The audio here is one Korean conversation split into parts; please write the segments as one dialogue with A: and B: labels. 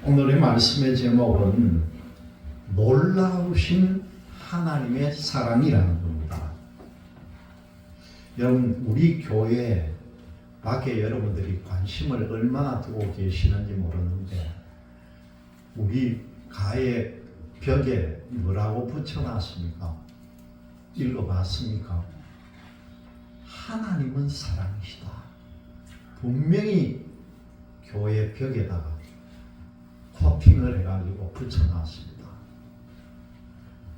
A: 오늘의 말씀의 제목은 놀라우신 하나님의 사랑이라는 겁니다. 여러분, 우리 교회 밖에 여러분들이 관심을 얼마나 두고 계시는지 모르는데 우리 가의 벽에 뭐라고 붙여놨습니까? 읽어봤습니까? 하나님은 사랑이시다. 분명히 교회 벽에다가 코팅을 해가지고 붙여놨습니다.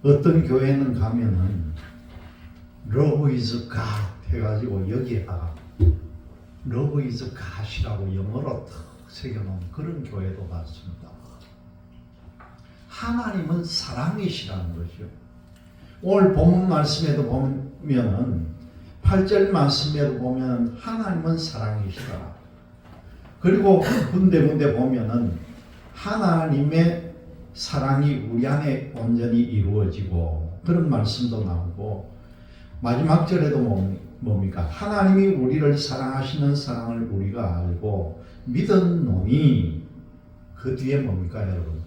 A: 어떤 교회는 가면은 Love is God 해가지고 여기에다가 Love is God이라고 영어로 탁 새겨놓은 그런 교회도 봤습니다. 하나님은 사랑이시라는 거죠. 오늘 본문 말씀에도 보면은 8절 말씀에도 보면 하나님은 사랑이시다. 그리고 군데군데 보면은 하나님의 사랑이 우리 안에 온전히 이루어지고 그런 말씀도 나오고 마지막 절에도 뭡니까? 하나님이 우리를 사랑하시는 사랑을 우리가 알고 믿었노니 그 뒤에 뭡니까 여러분?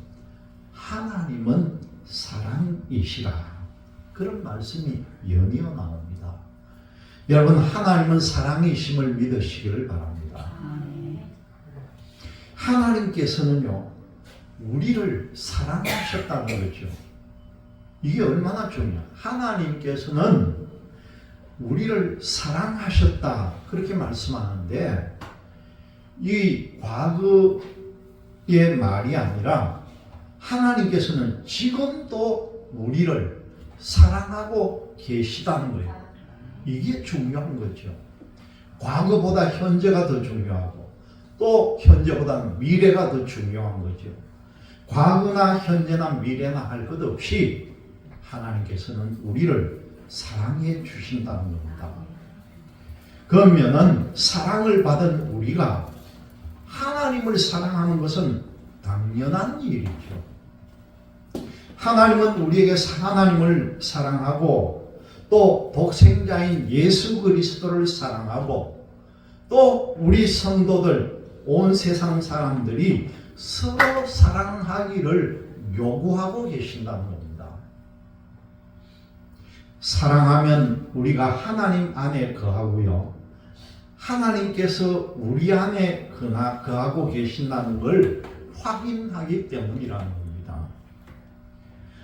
A: 하나님은 사랑이시라. 그런 말씀이 연이어 나옵니다. 여러분, 하나님은 사랑이심을 믿으시기를 바랍니다. 하나님께서는요 우리를 사랑하셨다는 거죠. 이게 얼마나 중요해요. 하나님께서는 우리를 사랑하셨다 그렇게 말씀하는데 이 과거의 말이 아니라 하나님께서는 지금도 우리를 사랑하고 계시다는 거예요. 이게 중요한 거죠. 과거보다 현재가 더 중요하고 또 현재보다는 미래가 더 중요한 거죠. 과거나 현재나 미래나 할 것 없이 하나님께서는 우리를 사랑해 주신다는 겁니다. 그러면은 사랑을 받은 우리가 하나님을 사랑하는 것은 당연한 일이죠. 하나님은 우리에게 하나님을 사랑하고 또 독생자인 예수 그리스도를 사랑하고 또 우리 성도들 온 세상 사람들이 서로 사랑하기를 요구하고 계신다는 겁니다. 사랑하면 우리가 하나님 안에 거하고요. 하나님께서 우리 안에 거하고 계신다는 걸 확인하기 때문이라는 겁니다.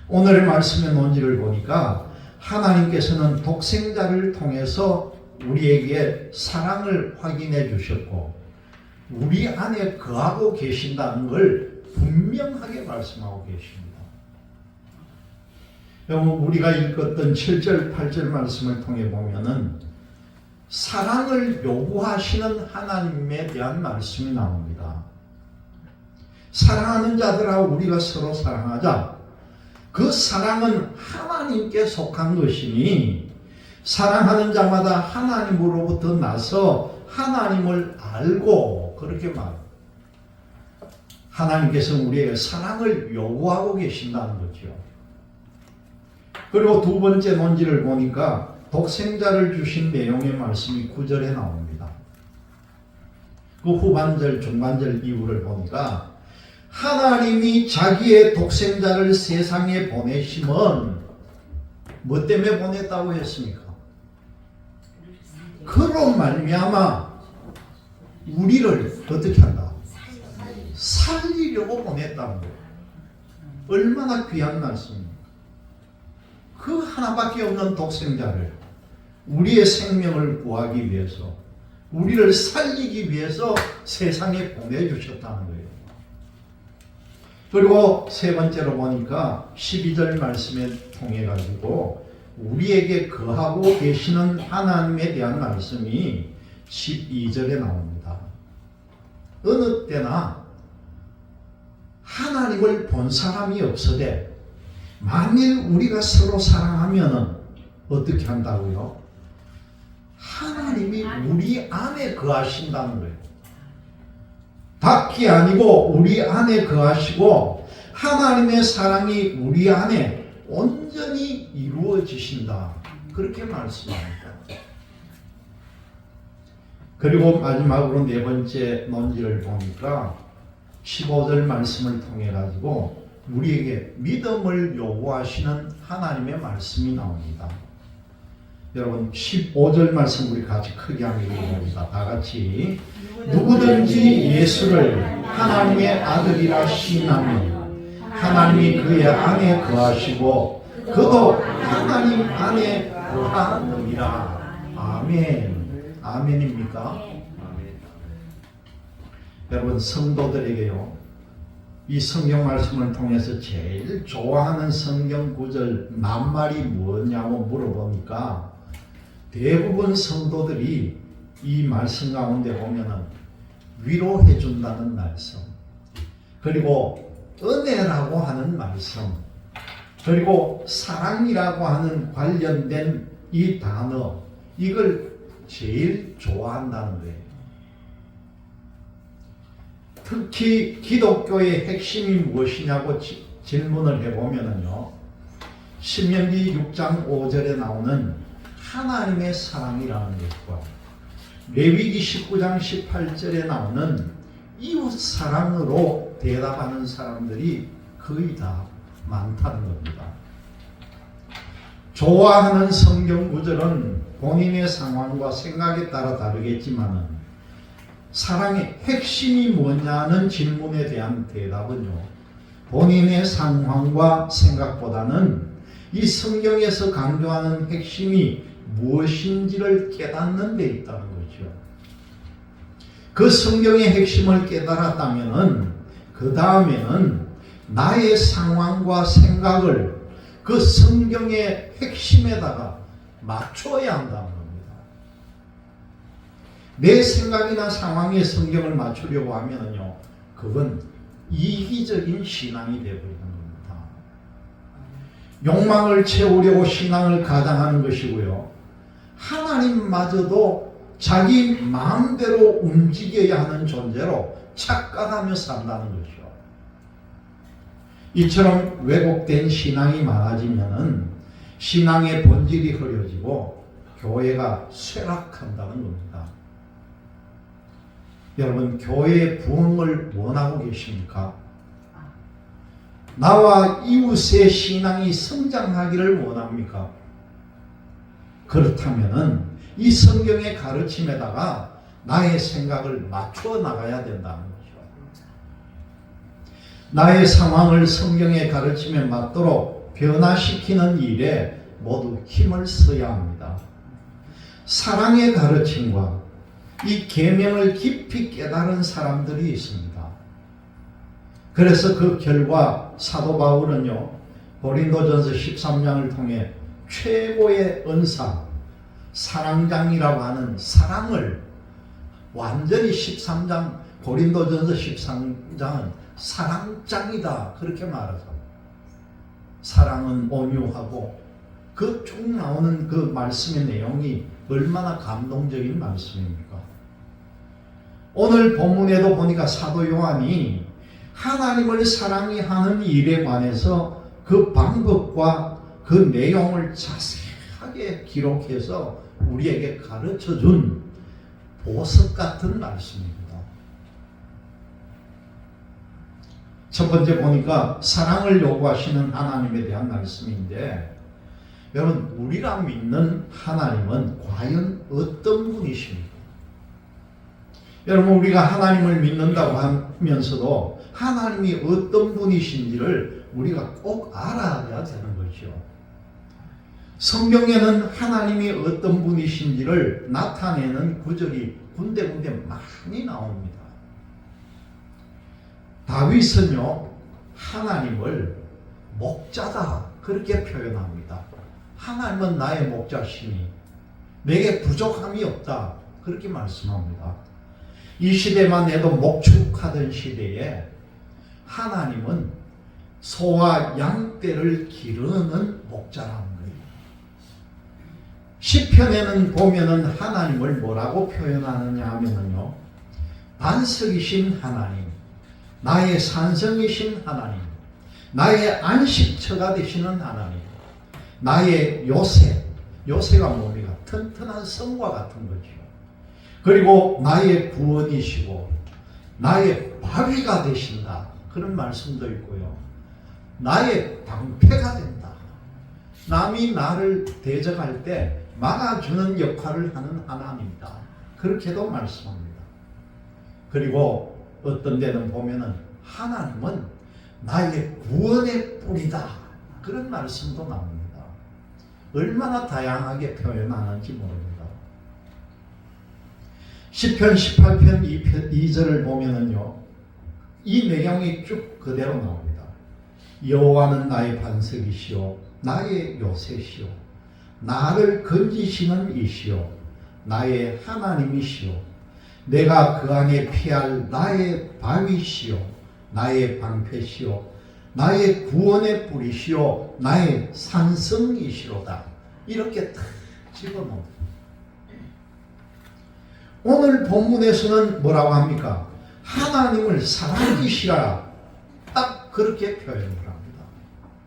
A: 오늘의 말씀의 논지를 보니까 하나님께서는 독생자를 통해서 우리에게 사랑을 확인해 주셨고 우리 안에 거하고 계신다는 걸 분명하게 말씀하고 계십니다. 여러분, 우리가 읽었던 7절, 8절 말씀을 통해 보면은 사랑을 요구하시는 하나님에 대한 말씀이 나옵니다. 사랑하는 자들하고 우리가 서로 사랑하자. 그 사랑은 하나님께 속한 것이니 사랑하는 자마다 하나님으로부터 나서 하나님을 알고 그렇게 말합니다. 하나님께서 우리에게 사랑을 요구하고 계신다는 거죠. 그리고 두 번째 논지를 보니까 독생자를 주신 내용의 말씀이 9절에 나옵니다. 그 후반절, 중반절 이후를 보니까 하나님이 자기의 독생자를 세상에 보내심은 뭐 때문에 보냈다고 했습니까? 그로 말미암아 우리를 어떻게 한다? 살리려고 보냈다는 거예요. 얼마나 귀한 말씀입니까? 그 하나밖에 없는 독생자를 우리의 생명을 구하기 위해서 우리를 살리기 위해서 세상에 보내주셨다는 거예요. 그리고 세 번째로 보니까 12절 말씀에 통해 가지고 우리에게 거하고 계시는 하나님에 대한 말씀이 12절에 나옵니다. 어느 때나 하나님을 본 사람이 없으되 만일 우리가 서로 사랑하면은 어떻게 한다고요? 하나님이 우리 안에 거하신다는 거예요. 밖이 아니고 우리 안에 거하시고 하나님의 사랑이 우리 안에 온전히 이루어지신다. 그렇게 말씀합니다. 그리고 마지막으로 네 번째 논지를 보니까 15절 말씀을 통해 가지고 우리에게 믿음을 요구하시는 하나님의 말씀이 나옵니다. 여러분 15절 말씀 우리 같이 크게 한번 읽어봅니다. 다 같이. 누구든지 예수를 하나님의 아들이라 시인하면 하나님이 그의 안에 거하시고 그도 하나님 안에 거하느니라. 아멘. 아멘입니까? 여러분 성도들에게요, 이 성경 말씀을 통해서 제일 좋아하는 성경 구절 낱말이 뭐냐고 물어보니까 대부분 성도들이 이 말씀 가운데 보면은 위로해 준다는 말씀, 그리고 은혜라고 하는 말씀, 그리고 사랑이라고 하는 관련된 이 단어, 이걸 제일 좋아한다는 거예요. 특히 기독교의 핵심이 무엇이냐고 질문을 해보면요, 신명기 6장 5절에 나오는 하나님의 사랑이라는 것과 레위기 19장 18절에 나오는 이웃 사랑으로 대답하는 사람들이 거의 다 많다는 겁니다. 좋아하는 성경 구절은 본인의 상황과 생각에 따라 다르겠지만은 사랑의 핵심이 뭐냐는 질문에 대한 대답은요, 본인의 상황과 생각보다는 이 성경에서 강조하는 핵심이 무엇인지를 깨닫는 데 있다는 거죠. 그 성경의 핵심을 깨달았다면은 그 다음에는 나의 상황과 생각을 그 성경의 핵심에다가 맞춰야 한다는 겁니다. 내 생각이나 상황에 성경을 맞추려고 하면요, 그건 이기적인 신앙이 되어버리는 겁니다. 욕망을 채우려고 신앙을 가장하는 것이고요, 하나님마저도 자기 마음대로 움직여야 하는 존재로 착각하며 산다는 것이죠. 이처럼 왜곡된 신앙이 많아지면은 신앙의 본질이 흐려지고 교회가 쇠락한다는 겁니다. 여러분, 교회의 부흥을 원하고 계십니까? 나와 이웃의 신앙이 성장하기를 원합니까? 그렇다면은 이 성경의 가르침에다가 나의 생각을 맞춰 나가야 된다는 거죠. 나의 상황을 성경의 가르침에 맞도록 변화시키는 일에 모두 힘을 써야 합니다. 사랑의 가르침과 이 계명을 깊이 깨달은 사람들이 있습니다. 그래서 그 결과 사도 바울은요, 고린도전서 13장을 통해 최고의 은사, 사랑장이라고 하는 사랑을 완전히 13장, 고린도전서 13장은 사랑장이다, 그렇게 말하죠. 사랑은 온유하고, 그 쭉 나오는 그 말씀의 내용이 얼마나 감동적인 말씀입니까? 오늘 본문에도 보니까 사도 요한이 하나님을 사랑하는 일에 관해서 그 방법과 그 내용을 자세하게 기록해서 우리에게 가르쳐준 보석 같은 말씀입니다. 첫 번째 보니까 사랑을 요구하시는 하나님에 대한 말씀인데, 여러분, 우리가 믿는 하나님은 과연 어떤 분이십니까? 여러분, 우리가 하나님을 믿는다고 하면서도 하나님이 어떤 분이신지를 우리가 꼭 알아야 되는 거죠. 성경에는 하나님이 어떤 분이신지를 나타내는 구절이 군데군데 많이 나옵니다. 다윗은요, 하나님을 목자다, 그렇게 표현합니다. 하나님은 나의 목자시니 내게 부족함이 없다, 그렇게 말씀합니다. 이 시대만 해도 목축하던 시대에 하나님은 소와 양떼를 기르는 목자라는 거예요. 시편에는 보면은 하나님을 뭐라고 표현하느냐 하면은요, 반석이신 하나님, 나의 산성이신 하나님, 나의 안식처가 되시는 하나님, 나의 요새, 요새가 뭡니까? 튼튼한 성과 같은 거죠. 그리고 나의 구원이시고 나의 바위가 되신다. 그런 말씀도 있고요. 나의 방패가 된다. 남이 나를 대적할 때 막아주는 역할을 하는 하나님이다. 그렇게도 말씀합니다. 그리고 어떤 데는 보면은 하나님은 나의 구원의 뿌리다. 그런 말씀도 나옵니다. 얼마나 다양하게 표현하는지 모릅니다. 시편 18편 2절을 보면은요, 이 내용이 쭉 그대로 나옵니다. 여호와는 나의 반석이시요 나의 요새시요 나를 건지시는 이시요 나의 하나님이시요 내가 그 안에 피할 나의 바위시요 나의 방패시요 나의 구원의 뿌리시요 나의 산성이시로다. 이렇게 딱 집어넣습니다. 오늘 본문에서는 뭐라고 합니까? 하나님을 사랑이시라. 딱 그렇게 표현을 합니다.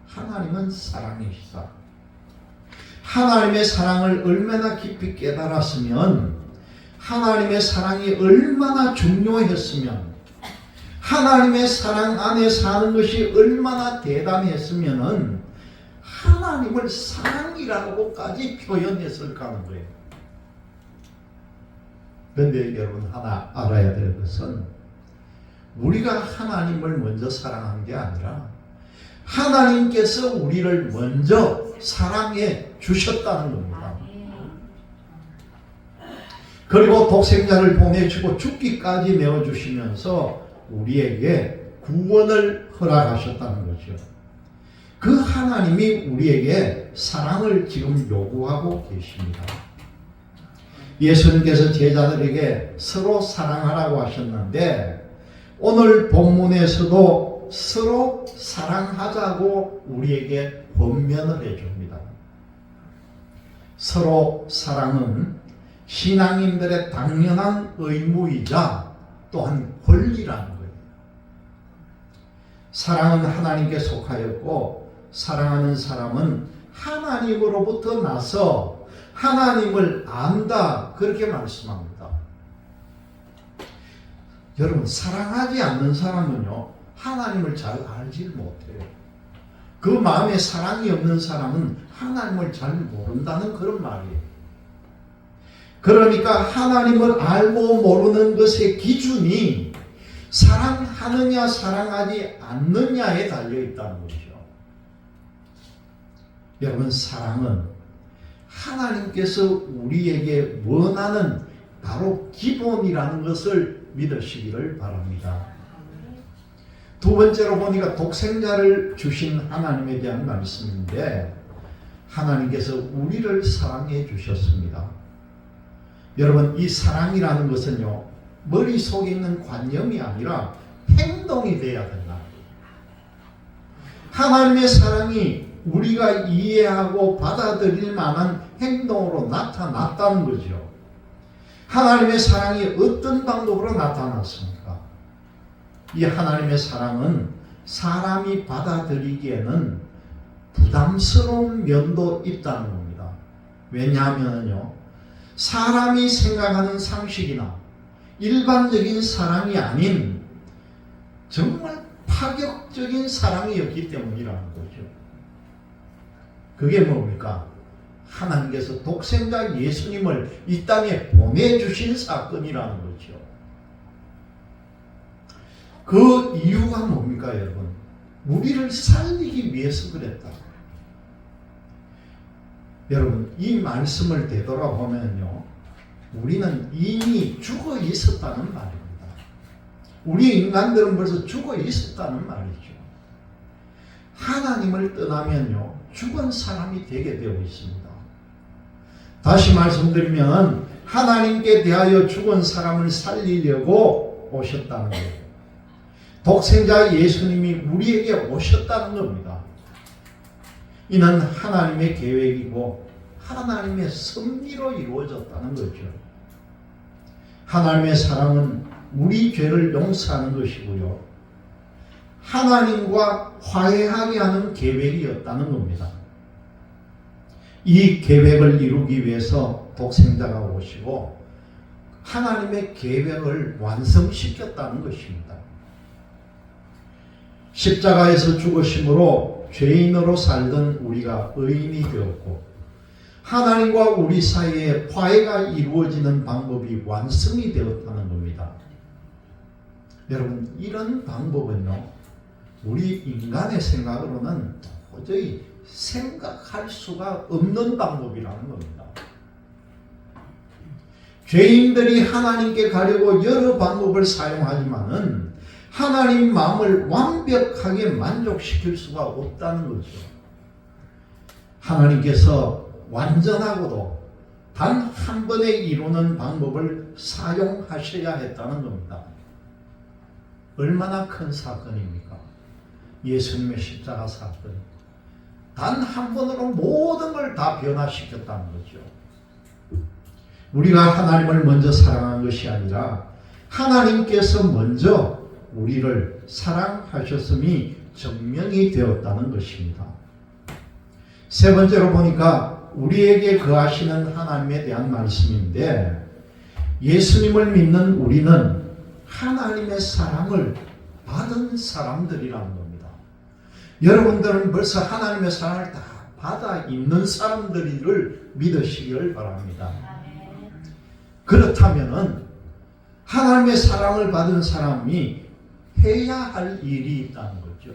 A: 하나님은 사랑이시다. 하나님의 사랑을 얼마나 깊이 깨달았으면, 하나님의 사랑이 얼마나 중요했으면, 하나님의 사랑 안에 사는 것이 얼마나 대단했으면 하나님을 사랑이라고까지 표현했을까 하는 거예요. 그런데 여러분 하나 알아야 될 것은, 우리가 하나님을 먼저 사랑한 게 아니라 하나님께서 우리를 먼저 사랑해 주셨다는 겁니다. 그리고 독생자를 보내주고 죽기까지 내어주시면서 우리에게 구원을 허락하셨다는 거죠. 그 하나님이 우리에게 사랑을 지금 요구하고 계십니다. 예수님께서 제자들에게 서로 사랑하라고 하셨는데, 오늘 본문에서도 서로 사랑하자고 우리에게 권면을 해줍니다. 서로 사랑은 신앙인들의 당연한 의무이자 또한 권리라는 거예요. 사랑은 하나님께 속하였고, 사랑하는 사람은 하나님으로부터 나서 하나님을 안다. 그렇게 말씀합니다. 여러분, 사랑하지 않는 사람은요, 하나님을 잘 알지 못해요. 그 마음에 사랑이 없는 사람은 하나님을 잘 모른다는 그런 말이에요. 그러니까 하나님을 알고 모르는 것의 기준이 사랑하느냐 사랑하지 않느냐에 달려있다는 것이죠. 여러분, 사랑은 하나님께서 우리에게 원하는 바로 기본이라는 것을 믿으시기를 바랍니다. 두 번째로 보니까 독생자를 주신 하나님에 대한 말씀인데, 하나님께서 우리를 사랑해 주셨습니다. 여러분, 이 사랑이라는 것은요, 머릿속에 있는 관념이 아니라 행동이 돼야 된다. 하나님의 사랑이 우리가 이해하고 받아들일 만한 행동으로 나타났다는 거죠. 하나님의 사랑이 어떤 방법으로 나타났습니까? 이 하나님의 사랑은 사람이 받아들이기에는 부담스러운 면도 있다는 겁니다. 왜냐하면요, 사람이 생각하는 상식이나 일반적인 사랑이 아닌 정말 파격적인 사랑이었기 때문이라는 거죠. 그게 뭡니까? 하나님께서 독생자 예수님을 이 땅에 보내주신 사건이라는 거죠. 그 이유가 뭡니까, 여러분? 우리를 살리기 위해서 그랬다. 여러분, 이 말씀을 되돌아보면요, 우리는 이미 죽어 있었다는 말입니다. 우리 인간들은 벌써 죽어 있었다는 말이죠. 하나님을 떠나면요, 죽은 사람이 되게 되어 있습니다. 다시 말씀드리면 하나님께 대하여 죽은 사람을 살리려고 오셨다는 거예요. 독생자 예수님이 우리에게 오셨다는 겁니다. 이는 하나님의 계획이고 하나님의 섭리로 이루어졌다는 거죠. 하나님의 사랑은 우리 죄를 용서하는 것이고요, 하나님과 화해하게 하는 계획이었다는 겁니다. 이 계획을 이루기 위해서 독생자가 오시고 하나님의 계획을 완성시켰다는 것입니다. 십자가에서 죽으심으로 죄인으로 살던 우리가 의인이 되었고 하나님과 우리 사이에 화해가 이루어지는 방법이 완성이 되었다는 겁니다. 여러분, 이런 방법은요, 우리 인간의 생각으로는 도저히 생각할 수가 없는 방법이라는 겁니다. 죄인들이 하나님께 가려고 여러 방법을 사용하지만은 하나님 마음을 완벽하게 만족시킬 수가 없다는 거죠. 하나님께서 완전하고도 단 한 번에 이루는 방법을 사용하셔야 했다는 겁니다. 얼마나 큰 사건입니까? 예수님의 십자가 사건. 단 한 번으로 모든 걸 다 변화시켰다는 거죠. 우리가 하나님을 먼저 사랑한 것이 아니라 하나님께서 먼저 우리를 사랑하셨음이 증명이 되었다는 것입니다. 세 번째로 보니까 우리에게 거하시는 하나님에 대한 말씀인데, 예수님을 믿는 우리는 하나님의 사랑을 받은 사람들이라는 겁니다. 여러분들은 벌써 하나님의 사랑을 다 받아 있는 사람들을 믿으시기를 바랍니다. 그렇다면은 하나님의 사랑을 받은 사람이 해야 할 일이 있다는 거죠.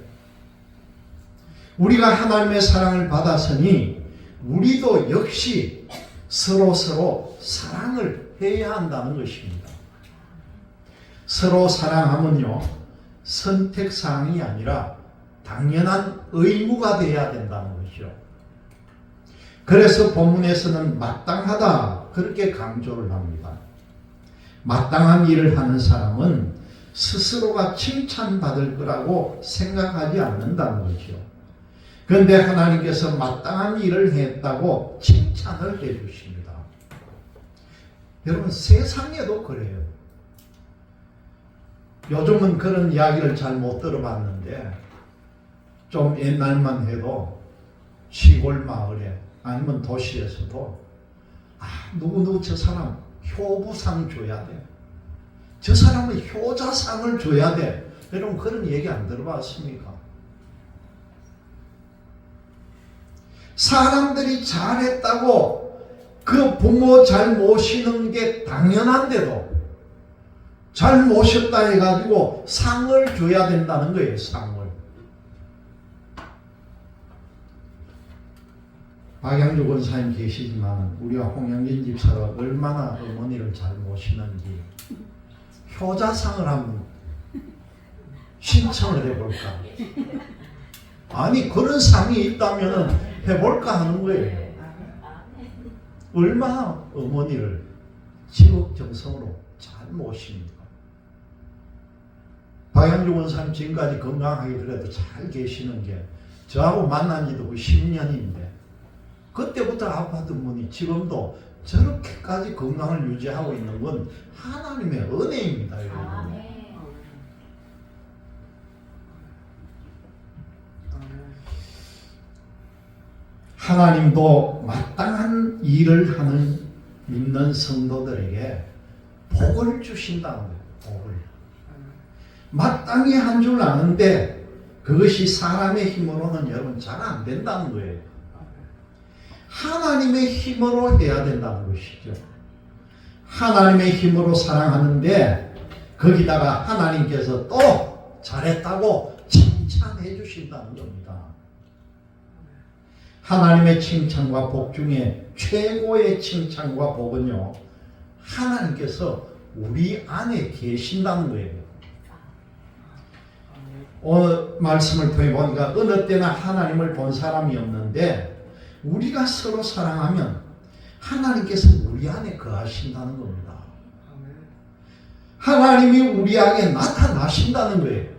A: 우리가 하나님의 사랑을 받았으니 우리도 역시 서로 사랑을 해야 한다는 것입니다. 서로 사랑하면요, 선택사항이 아니라 당연한 의무가 되어야 된다는 것이죠. 그래서 본문에서는 마땅하다 그렇게 강조를 합니다. 마땅한 일을 하는 사람은 스스로가 칭찬받을 거라고 생각하지 않는다는 거죠. 그런데 하나님께서 마땅한 일을 했다고 칭찬을 해주십니다. 여러분, 세상에도 그래요. 요즘은 그런 이야기를 잘 못 들어봤는데, 좀 옛날만 해도 시골 마을에 아니면 도시에서도 누구 저 사람 효부상 줘야 돼, 저 사람은 효자상을 줘야 돼, 여러분 그런 얘기 안 들어봤습니까? 사람들이 잘했다고 그 부모 잘 모시는 게 당연한데도 잘 모셨다 해가지고 상을 줘야 된다는 거예요. 상을. 박양주 권사님 계시지만 우리가 홍영진 집사가 얼마나 어머니를 잘 모시는지 효자상을 한번 신청을 해볼까. 아니, 그런 상이 있다면 해볼까 하는 거예요. 얼마나 어머니를 지극정성으로 잘 모십니까. 박양주 권사님 지금까지 건강하게 그래도 잘 계시는 게 저하고 만난 지도 10년인데 그때부터 아팠던 분이 지금도 저렇게까지 건강을 유지하고 있는 건 하나님의 은혜입니다. 여러분. 하나님도 마땅한 일을 하는 믿는 성도들에게 복을 주신다는 거예요. 복을. 마땅히 한 줄 아는데 그것이 사람의 힘으로는 여러분 잘 안 된다는 거예요. 하나님의 힘으로 해야 된다는 것이죠. 하나님의 힘으로 사랑하는데 거기다가 하나님께서 또 잘했다고 칭찬해 주신다는 겁니다. 하나님의 칭찬과 복 중에 최고의 칭찬과 복은요, 하나님께서 우리 안에 계신다는 거예요. 오늘 말씀을 통해 보니까 어느 때나 하나님을 본 사람이 없는데 우리가 서로 사랑하면 하나님께서 우리 안에 거하신다는 겁니다. 하나님이 우리 안에 나타나신다는 거예요.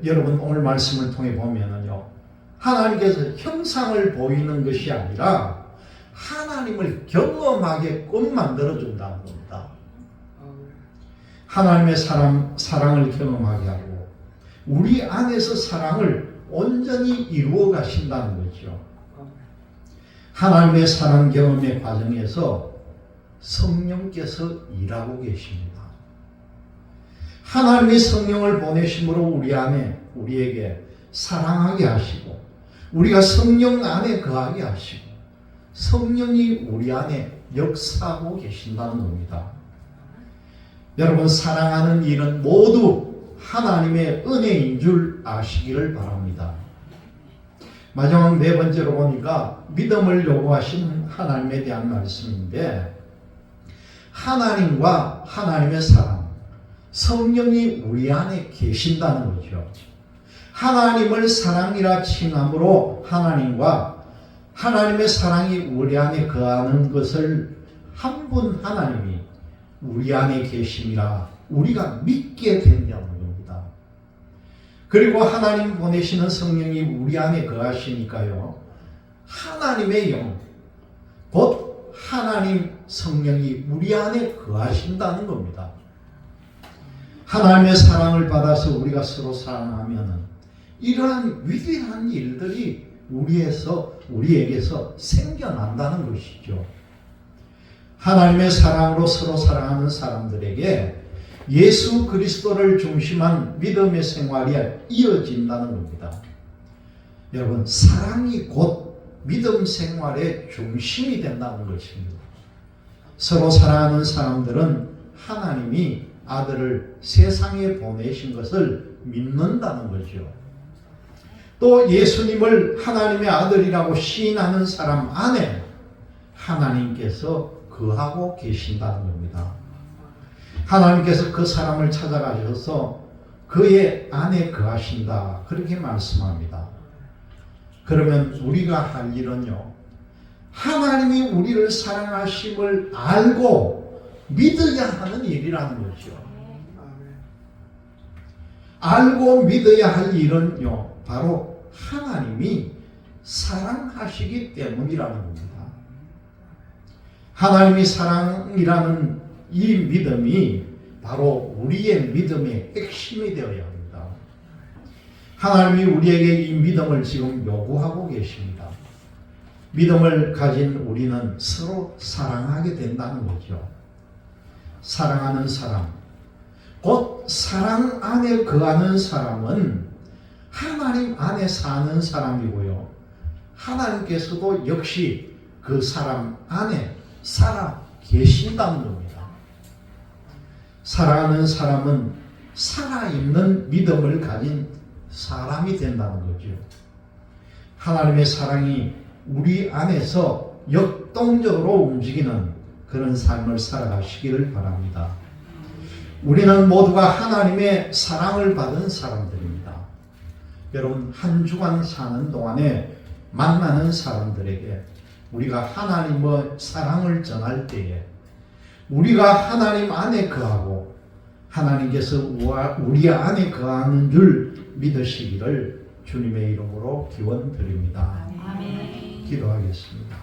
A: 여러분 오늘 말씀을 통해 보면은요, 하나님께서 형상을 보이는 것이 아니라 하나님을 경험하게끔 만들어준다는 겁니다. 하나님의 사랑을 경험하게 하고 우리 안에서 사랑을 온전히 이루어 가신다는 거죠. 하나님의 사랑 경험의 과정에서 성령께서 일하고 계십니다. 하나님의 성령을 보내심으로 우리 안에 우리에게 사랑하게 하시고 우리가 성령 안에 거하게 하시고 성령이 우리 안에 역사하고 계신다는 겁니다. 여러분, 사랑하는 일은 모두 하나님의 은혜인 줄 아시기를 바랍니다. 마지막 네 번째로 보니까 믿음을 요구하신 하나님에 대한 말씀인데, 하나님과 하나님의 사랑, 성령이 우리 안에 계신다는 거죠. 하나님을 사랑이라 칭함으로 하나님과 하나님의 사랑이 우리 안에 거하는 것을 한 분 하나님이 우리 안에 계심이라 우리가 믿게 된다는 겁니다. 그리고 하나님 보내시는 성령이 우리 안에 거하시니까요, 하나님의 영, 곧 하나님 성령이 우리 안에 거하신다는 겁니다. 하나님의 사랑을 받아서 우리가 서로 사랑하면 이러한 위대한 일들이 우리에게서 생겨난다는 것이죠. 하나님의 사랑으로 서로 사랑하는 사람들에게 예수 그리스도를 중심한 믿음의 생활이 이어진다는 겁니다. 여러분, 사랑이 곧 믿음 생활의 중심이 된다는 것입니다. 서로 사랑하는 사람들은 하나님이 아들을 세상에 보내신 것을 믿는다는 거죠. 또 예수님을 하나님의 아들이라고 시인하는 사람 안에 하나님께서 거하고 계신다는 겁니다. 하나님께서 그 사람을 찾아가셔서 그의 안에 거하신다, 그렇게 말씀합니다. 그러면 우리가 할 일은요, 하나님이 우리를 사랑하심을 알고 믿어야 하는 일이라는 거죠. 알고 믿어야 할 일은요, 바로 하나님이 사랑하시기 때문이라는 겁니다. 하나님이 사랑이라는 이 믿음이 바로 우리의 믿음의 핵심이 되어야 합니다. 하나님이 우리에게 이 믿음을 지금 요구하고 계십니다. 믿음을 가진 우리는 서로 사랑하게 된다는 거죠. 사랑하는 사람, 곧 사랑 안에 거하는 사람은 하나님 안에 사는 사람이고요, 하나님께서도 역시 그 사람 안에 살아 계신다는 겁니다. 사랑하는 사람은 살아있는 믿음을 가진 사람이 된다는 거죠. 하나님의 사랑이 우리 안에서 역동적으로 움직이는 그런 삶을 살아가시기를 바랍니다. 우리는 모두가 하나님의 사랑을 받은 사람들입니다. 여러분, 한 주간 사는 동안에 만나는 사람들에게 우리가 하나님의 사랑을 전할 때에 우리가 하나님 안에 거하고 하나님께서 우리 안에 거하는 줄 믿으시기를 주님의 이름으로 기원드립니다.
B: 아멘.
A: 기도하겠습니다.